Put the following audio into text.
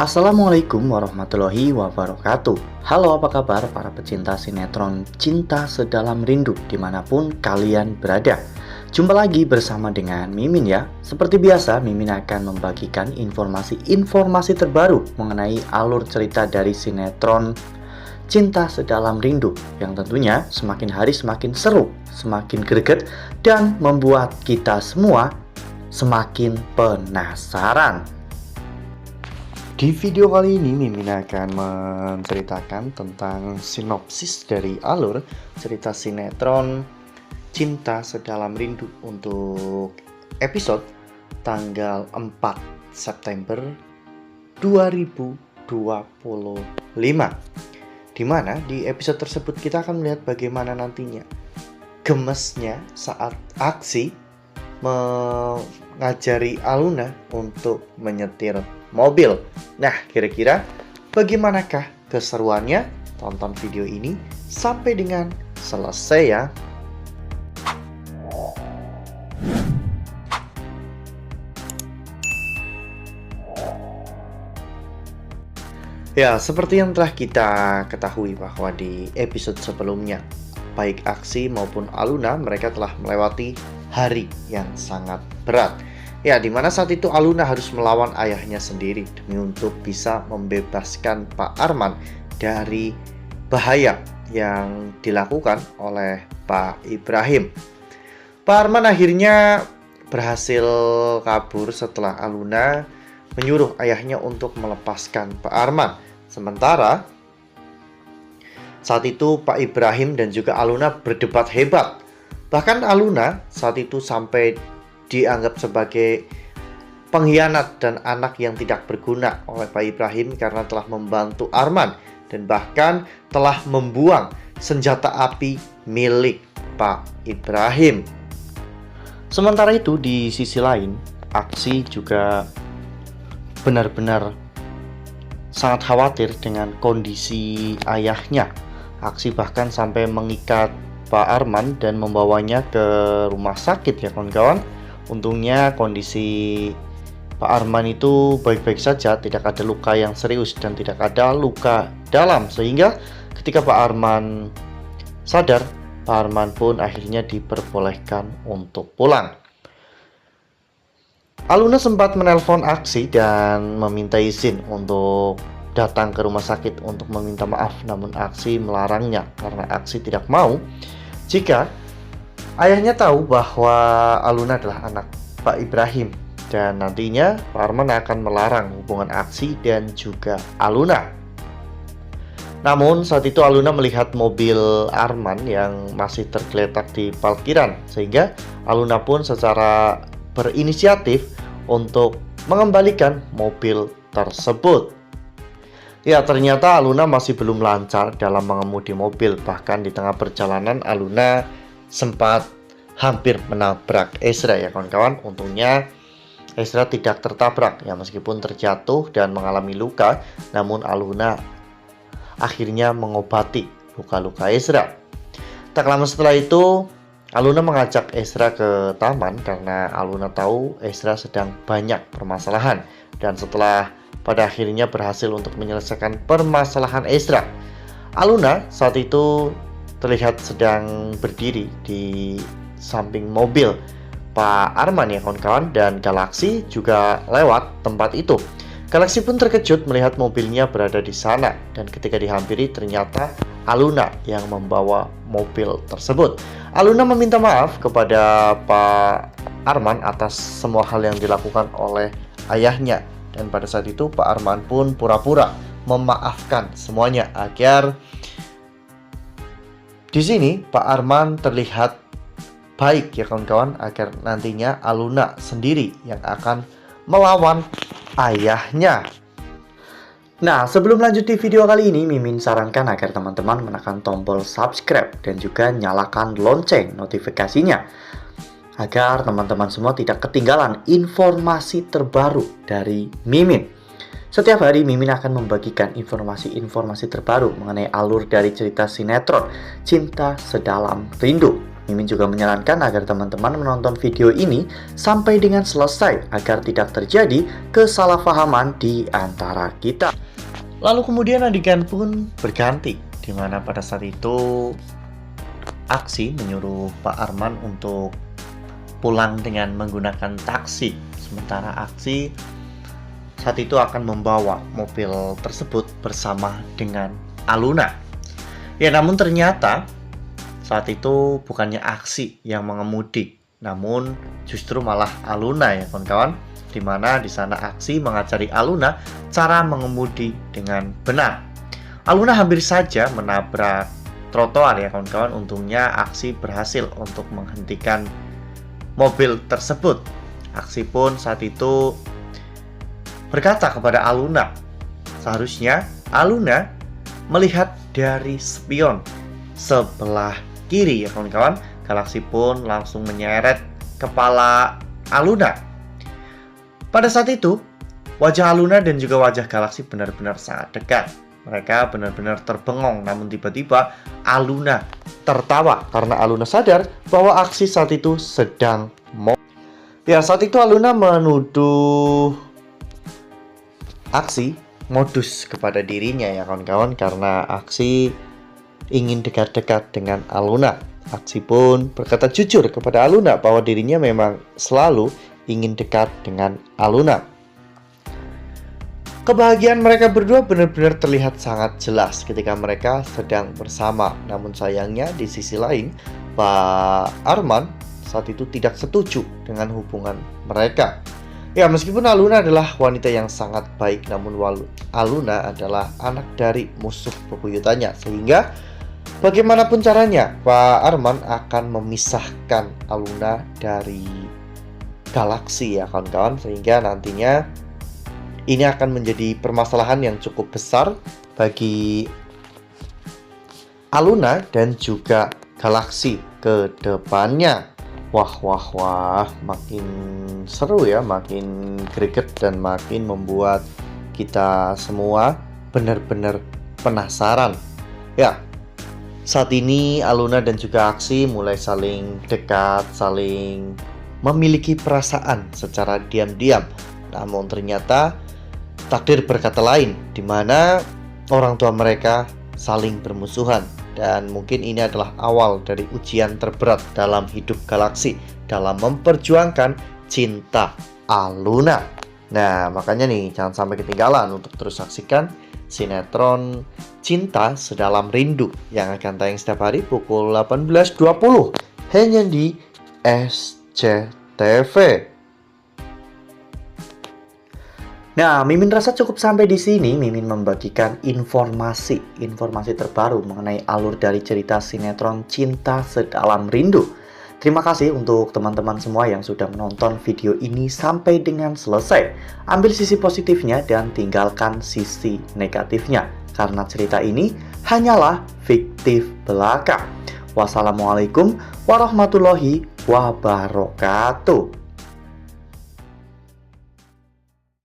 Assalamualaikum warahmatullahi wabarakatuh. Halo, apa kabar para pecinta sinetron Cinta Sedalam Rindu dimanapun kalian berada. Jumpa lagi bersama dengan Mimin ya. Seperti biasa, Mimin akan membagikan informasi terbaru mengenai alur cerita dari sinetron Cinta Sedalam Rindu yang tentunya semakin hari semakin seru, semakin greget, dan membuat kita semua semakin penasaran. Di video kali ini Mimin akan menceritakan tentang sinopsis dari alur cerita sinetron Cinta Sedalam Rindu untuk episode tanggal 4 September 2025. Dimana di episode tersebut kita akan melihat bagaimana nantinya gemesnya saat aksi mengajari Aluna untuk menyetir mobil. Nah, kira-kira bagaimanakah keseruannya? Tonton video ini sampai dengan selesai ya. Ya, seperti yang telah kita ketahui bahwa di episode sebelumnya, baik Aksi maupun Aluna mereka telah melewati hari yang sangat berat. Ya, dimana saat itu Aluna harus melawan ayahnya sendiri demi untuk bisa membebaskan Pak Arman dari bahaya yang dilakukan oleh Pak Ibrahim. Pak Arman akhirnya berhasil kabur setelah Aluna menyuruh ayahnya untuk melepaskan Pak Arman. Sementara saat itu Pak Ibrahim dan juga Aluna berdebat hebat. Bahkan Aluna saat itu sampai dianggap sebagai pengkhianat dan anak yang tidak berguna oleh Pak Ibrahim karena telah membantu Arman dan bahkan telah membuang senjata api milik Pak Ibrahim. Sementara itu di sisi lain, Aksi juga benar-benar sangat khawatir dengan kondisi ayahnya. Aksi bahkan sampai mengikat Pak Arman dan membawanya ke rumah sakit ya kawan-kawan. Untungnya kondisi Pak Arman itu baik-baik saja, tidak ada luka yang serius dan tidak ada luka dalam, sehingga ketika Pak Arman sadar, Pak Arman pun akhirnya diperbolehkan untuk pulang. Aluna sempat menelpon Aksi dan meminta izin untuk datang ke rumah sakit untuk meminta maaf, namun Aksi melarangnya karena Aksi tidak mau jika ayahnya tahu bahwa Aluna adalah anak Pak Ibrahim dan nantinya Pak Arman akan melarang hubungan Aksi dan juga Aluna. Namun saat itu Aluna melihat mobil Arman yang masih tergeletak di parkiran, sehingga Aluna pun secara berinisiatif untuk mengembalikan mobil tersebut. Ya, ternyata Aluna masih belum lancar dalam mengemudi mobil. Bahkan di tengah perjalanan Aluna sempat hampir menabrak Ezra ya kawan-kawan. Untungnya Ezra tidak tertabrak ya, meskipun terjatuh dan mengalami luka, namun Aluna akhirnya mengobati luka-luka Ezra. Tak lama setelah itu Aluna mengajak Ezra ke taman karena Aluna tahu Ezra sedang banyak permasalahan. Dan setelah pada akhirnya berhasil untuk menyelesaikan permasalahan Ezra, Aluna saat itu terlihat sedang berdiri di samping mobil Pak Arman ya kawan-kawan, dan Galaksi juga lewat tempat itu. Galaksi pun terkejut melihat mobilnya berada di sana, dan ketika dihampiri ternyata Aluna yang membawa mobil tersebut. Aluna meminta maaf kepada Pak Arman atas semua hal yang dilakukan oleh ayahnya, dan pada saat itu Pak Arman pun pura-pura memaafkan semuanya agar di sini Pak Arman terlihat baik ya kawan-kawan, agar nantinya Aluna sendiri yang akan melawan ayahnya. Nah, sebelum lanjut di video kali ini, Mimin sarankan agar teman-teman menekan tombol subscribe dan juga nyalakan lonceng notifikasinya agar teman-teman semua tidak ketinggalan informasi terbaru dari Mimin. Setiap hari Mimin akan membagikan informasi-informasi terbaru mengenai alur dari cerita sinetron Cinta Sedalam Rindu. Mimin juga menyarankan agar teman-teman menonton video ini sampai dengan selesai agar tidak terjadi kesalahpahaman di antara kita. Lalu kemudian adegan pun berganti, di mana pada saat itu Aksi menyuruh Pak Arman untuk pulang dengan menggunakan taksi. Sementara Aksi saat itu akan membawa mobil tersebut bersama dengan Aluna. Ya, namun ternyata saat itu bukannya Aksi yang mengemudi, namun justru malah Aluna ya kawan-kawan. Dimana di sana Aksi mengajari Aluna cara mengemudi dengan benar. Aluna hampir saja menabrak trotoar ya kawan-kawan. Untungnya Aksi berhasil untuk menghentikan mobil tersebut. Aksi pun saat itu berkata kepada Aluna, seharusnya Aluna melihat dari spion sebelah kiri ya kawan-kawan. Galaksi pun langsung menyeret kepala Aluna. Pada saat itu wajah Aluna dan juga wajah Galaksi benar-benar sangat dekat. Mereka benar-benar terbengong, namun tiba-tiba Aluna tertawa karena Aluna sadar bahwa Aksi saat itu sedang Ya, saat itu Aluna menuduh Aksi modus kepada dirinya ya kawan-kawan, karena Aksi ingin dekat-dekat dengan Aluna. Aksi pun berkata jujur kepada Aluna bahwa dirinya memang selalu ingin dekat dengan Aluna. Kebahagiaan mereka berdua benar-benar terlihat sangat jelas ketika mereka sedang bersama. Namun sayangnya di sisi lain, Pak Arman saat itu tidak setuju dengan hubungan mereka. Ya, meskipun Aluna adalah wanita yang sangat baik, namun Aluna adalah anak dari musuh bebuyutannya. Sehingga bagaimanapun caranya, Pak Arman akan memisahkan Aluna dari Galaksi ya kawan-kawan. Sehingga nantinya ini akan menjadi permasalahan yang cukup besar bagi Aluna dan juga Galaksi ke depannya. Wah, makin seru ya, makin greget dan makin membuat kita semua benar-benar penasaran. Ya, saat ini Aluna dan juga Aksi mulai saling dekat, saling memiliki perasaan secara diam-diam. Namun ternyata takdir berkata lain, di mana orang tua mereka saling bermusuhan. Dan mungkin ini adalah awal dari ujian terberat dalam hidup Galaksi dalam memperjuangkan cinta Aluna. Nah, makanya nih jangan sampai ketinggalan untuk terus saksikan sinetron Cinta Sedalam Rindu yang akan tayang setiap hari pukul 18.20 hanya di SCTV. Nah, Mimin rasa cukup sampai di sini. Mimin membagikan informasi terbaru mengenai alur dari cerita sinetron Cinta Sedalam Rindu. Terima kasih untuk teman-teman semua yang sudah menonton video ini sampai dengan selesai. Ambil sisi positifnya dan tinggalkan sisi negatifnya, karena cerita ini hanyalah fiktif belaka. Wassalamualaikum warahmatullahi wabarakatuh.